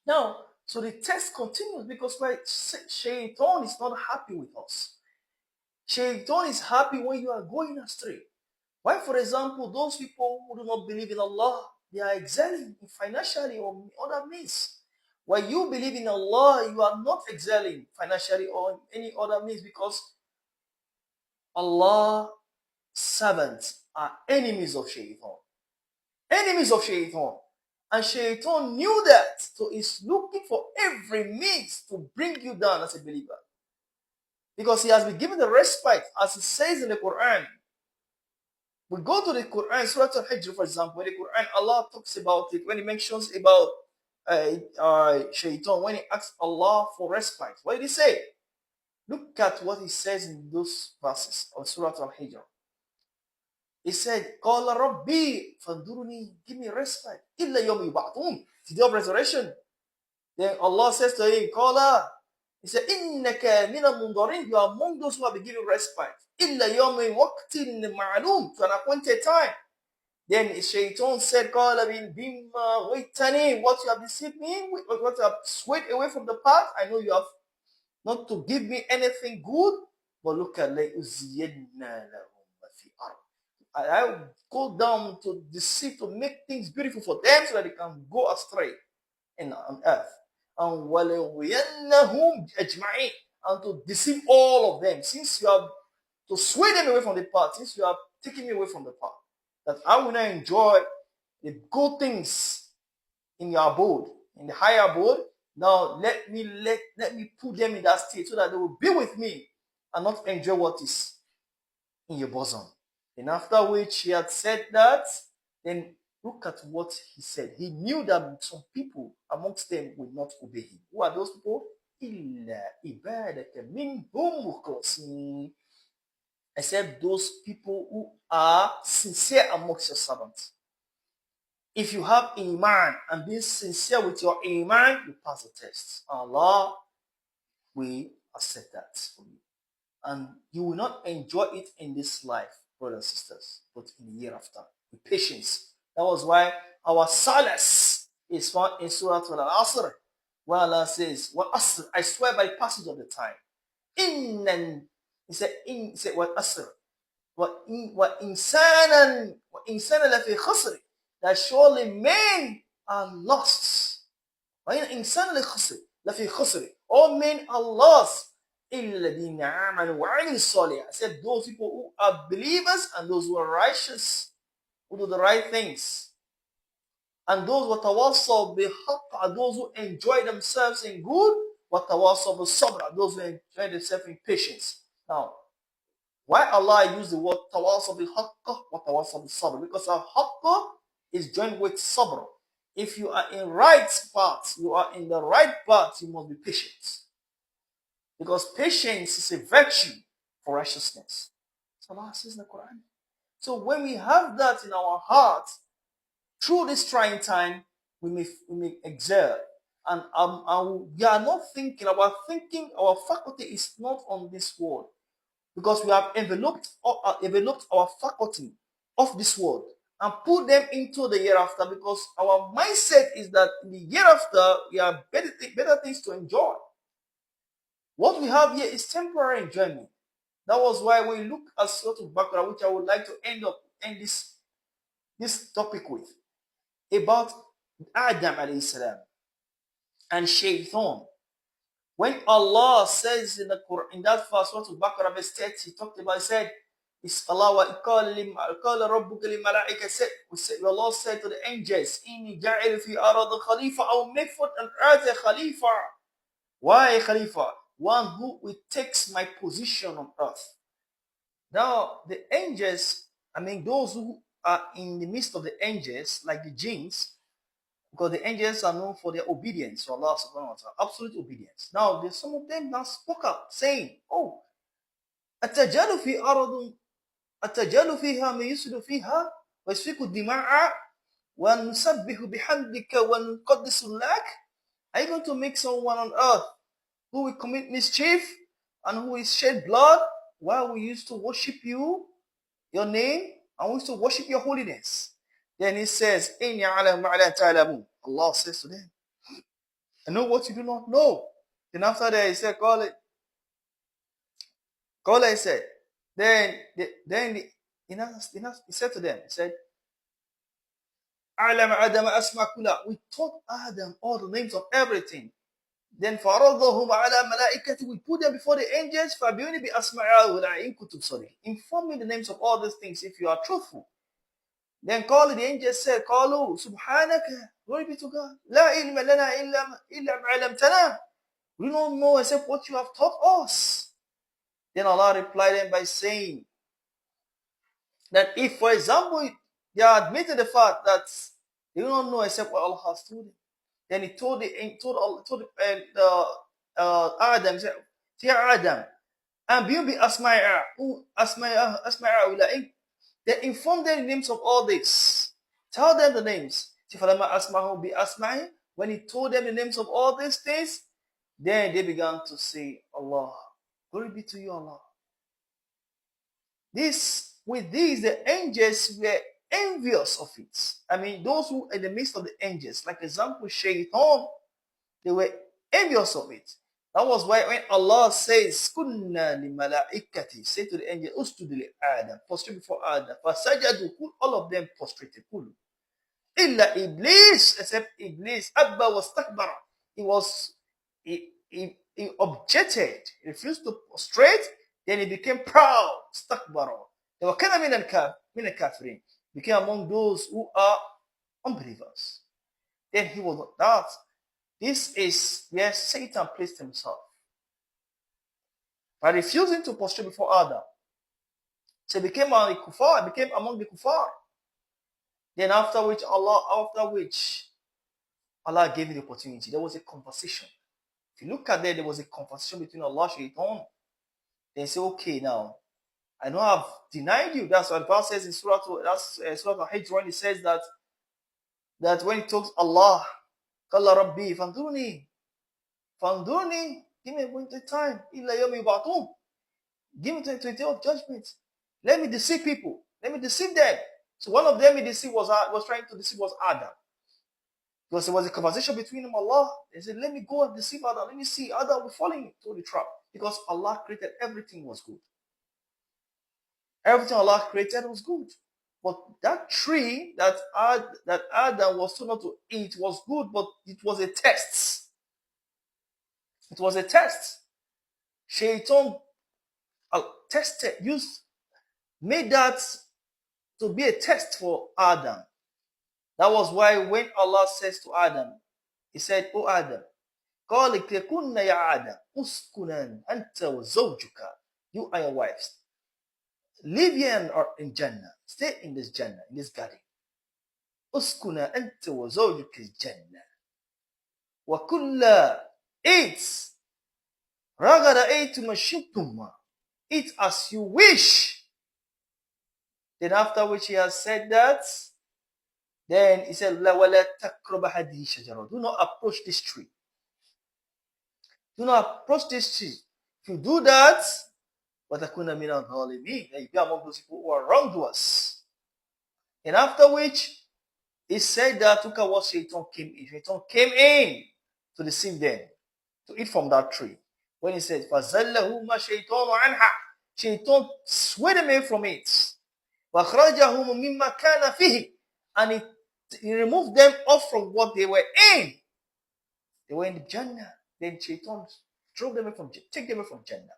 Now, so the test continues because why Shaitan is not happy with us. Shaitan is happy when you are going astray. Why, for example, those people who do not believe in Allah, they are excelling financially or other means. While you believe in Allah, you are not excelling financially or in any other means because Allah's servants are enemies of Shaitan. Enemies of Shaitan. And Shaitan knew that. So he's looking for every means to bring you down as a believer. Because he has been given the respite, as it says in the Quran. We go to the Quran, Surah Al-Hijr, for example. In the Quran, Allah talks about it when he mentions about Shaitan, when he asks Allah for respite. What did he say? Look at what he says in those verses of Surah Al-Hijr. He said, Qala Rabbi, fanduruni, give me respite. Illa yawm yub'athun. The day of resurrection. Then Allah says to him, Qala, he said, Innaka mina mundarin, you are among those who have been given respite. Illa yawmi waqtin ma'lum, to an appointed time. Then Shaitan said, Qala bin bimma waitani, what you have deceived me, what you have swayed away from the path, I know you have not to give me anything good, but look at لَيُزْيَنَّا لَهُمْ فِي أَرْضٍ. I will go down to deceive, to make things beautiful for them so that they can go astray on earth. And وَلَوْيَنَّهُمْ أَجْمَعِينَ, and to deceive all of them. Since you have to sway them away from the path, since you have taken me away from the path, that I will not enjoy the good things in your abode, in the higher abode. Now let me put them in that state so that they will be with me and not enjoy what is in your bosom. And after which he had said that, then look at what he said. He knew that some people amongst them would not obey him. Who are those people? Except those people who are sincere amongst your servants. If you have iman and being sincere with your iman, you pass the test. Allah will accept that from you. And you will not enjoy it in this life, brothers and sisters, but in the year after. With patience. That was why our solace is found in Surah Al-Asr, where Allah says, "What asr? I swear by the passage of the time. Innan," he said, "What asr? What insanan lafi khasr." That surely men are lost. وَإِنْ إِنسَانَ لَفِي خُسْرٍ. All men are lost. إِلَّا الَّذِينَ آمَنُوا وَعَمِلُوا الصَّالِحَاتِ. I said those people who are believers and those who are righteous, who do the right things. And those وَتَوَاصَوْا بِالْحَقِّ are those who enjoy themselves in good. وَتَوَاصَوْا بِالصَّبْرِ are those who enjoy themselves in patience. Now, why Allah used the word تَوَاصَوْا بِالْحَقِّ وَتَوَاصَوْا بِالصَّبْرِ? Because al-haqq is joined with sabr. If you are in right path, you are in the right path, you must be patient. Because patience is a virtue for righteousness. So Allah says in the Quran. So when we have that in our heart, through this trying time, we may excel. And we are not thinking, our faculty is not on this world. Because we have enveloped our faculty of this world and put them into the year after, because our mindset is that in the year after we have better things to enjoy. What we have here is temporary enjoyment. That was why we look at Surah Al-Baqarah, which I would like to end this topic with, about Adam alayhi salam and Shaitan. When Allah says in the Quran, in that verse, Surah Al-Baqarah verse 30, he talked about, he said, it's Allah wa qala rabbuka lil malaika, Allah said to the angels, inni ja'il fi arad khalifa, I will make for an earth a khalifa. Why a khalifa? One who takes my position on earth. Now the angels, those who are in the midst of the angels, like the jinns, because the angels are known for their obedience to Allah subhanahu wa ta'ala, absolute obedience. Now there's some of them now spoke up saying, oh, أتجعل في أرض أتجعل فيها من يفسد فيها ويسفك الدماء ونسبح بحمدك ونقدس لك. Are you going to make someone on earth who will commit mischief and who will shed blood while we used to worship you, your name, and we used to worship your holiness? Then he says, Allah says to them, I know what you do not know. Then after that, he said, call it. Call it, he said. Then he said to them, he said, أعلم آدم أسمع كلها. We taught Adam all the names of everything. Then فَرَضَهُمْ عَلَى مَلَائِكَةِ. We put them before the angels. فَبِيُونِ بِأَسْمَعِ هَؤُلَاءِ إِن كُنتُمْ صَادِقِينَ. Inform me the names of all these things if you are truthful. Then call the angels said, قالوا سبحانك. Glory be to God. لا علم لنا إلا ما علمتنا. We don't know except what you have taught us. Then Allah replied them by saying that if, for example, they are admitted the fact that they do not know except what Allah has told them, then he told Adam, he said, "Dear Adam, and you be asma'a, they inform them the names of all this. Tell them the names. When he told them the names of all these things, then they began to say, Allah, glory be to you, Allah. With these, the angels were envious of it. I mean, those who in the midst of the angels, like example, Shaitan, they were envious of it. That was why when Allah says, Kunna li malaikati, say to the angel, Ustudu li Adam, prostrate before Adam, Fasajadu, all of them prostrated. Illa Iblis, except Iblis, Abba was takbara. He objected, he refused to prostrate, then he became proud, stakbara. They were kind of kafirin, became among those who are unbelievers. Then he was that. This is where Satan placed himself. By refusing to prostrate before Adam, so he became among the kuffar. Then after which Allah gave him the opportunity. There was a conversation. If you look at there was a conversation between Allah and Shaitan. They say, okay, now, I know I've denied you. That's what the Bible says in Surah Al-Hijr when it says that when he talks Allah, Qala Rabbi, Fandurni, give me a time, illa yawmi yub'athun. Give me the day of judgment. Let me deceive people. Let me deceive them. So one of them he deceived was trying to deceive was Adam. Because there was a conversation between him and Allah. He said, let me go and deceive Adam. Let me see. Adam will fall into the trap. Because Allah created everything was good. Everything Allah created was good. But that tree that Adam was told not to eat was good, but it was a test. It was a test. Shaitan made that to be a test for Adam. That was why when Allah says to Adam, he said, "O Adam, قال كن يا آدم اسكنا أنت وزوجك, you and your wives, live here in Jannah, stay in this Jannah, in this garden. اسكنا أنت وزوجك الجنة وكل eat رغد أيتما شئتما, eat as you wish." Then after which he has said that, then he said, وَلَا تَقْرَبَ هَذِهِ شَجَرَةً, do not approach this tree. Do not approach this tree. If you do that, وَتَكُونَ مِنَ الظَّالِمِينَ, you be among those people who are wrongdoers. And after which, he said that, look at what Shaitan came in. Shaitan came in to deceive them, to eat from that tree. When he said, فَزَلَّهُمَا شَيْطَانُ عَنْهَا, Shaitan swayed them away from it. وَأَخْرَجَهُمْ مِمَّا كَانَ فِيهِ, and he removed them off from what they were in. They were in the Jannah. Then Shaitan take them away from Jannah.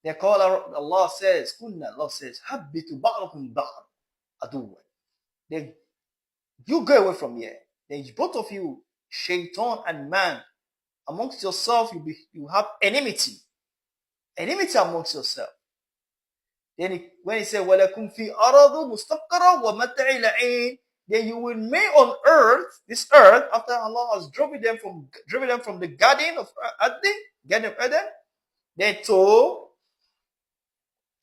They call Allah says, Habbitu ba'lakum ba'd aduwan. Then you go away from here. Then both of you, Shaitan and man, amongst yourself, you have enmity. Enmity amongst yourself. Then when he said, وَلَكُمْ فِي أَرَضُ مُسْتَقَّرًا وَمَتَّعِ لَعِينٍ, then you will make on earth, this earth, after Allah has driven them from the Garden of Eden, then to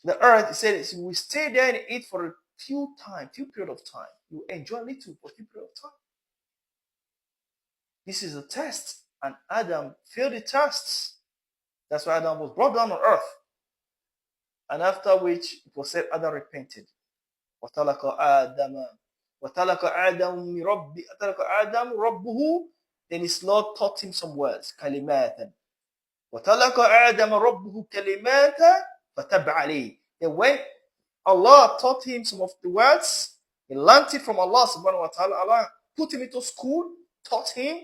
the earth, he said, you will stay there and eat for a few period of time. You enjoy little for a few period of time. This is a test, and Adam failed the test. That's why Adam was brought down on earth. And after which it was said Adam repented. وَتَلَقَ آدَمُ رَبُّهُ then his Lord taught him some words, كلمات. وَتَلَقَ آدَمَ رَبُّهُ كَلِمَاتٍ فَتَبَ عَلَيْهِ. Then when Allah taught him some of the words, he learned it from Allah subhanahu wa ta'ala. Allah put him into school, taught him,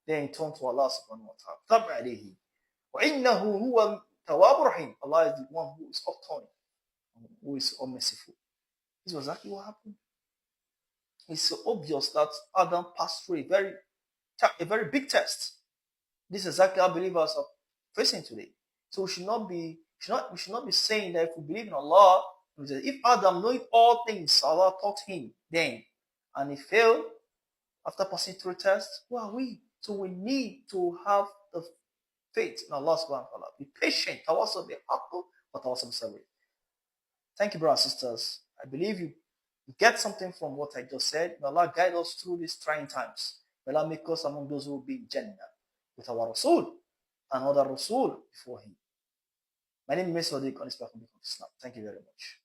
then he turned to Allah subhanahu wa ta'ala. تَبَ عَلَيْهِ وَإِنَّهُ هُوَ التَّوَّابُ الرَّحِيمُ. Allah is the one who is upturning, who is all merciful. This was exactly what happened. It's so obvious that Adam passed through a very big test. This is exactly how believers are facing today. So we should not be saying that if we believe in Allah, if Adam knowing all things, Allah taught him then, and he failed after passing through a test, who are we? So we need to have the faith in Allah subhanahu wa ta'ala. Be patient. Also be humble, but also be sorry. Thank you, brothers and sisters. I believe you get something from what I just said. May Allah guide us through these trying times. May Allah make us among those who will be in Jannah with our Rasul and other Rasul before him. My name is Sadiq on this platform of Islam. Thank you very much.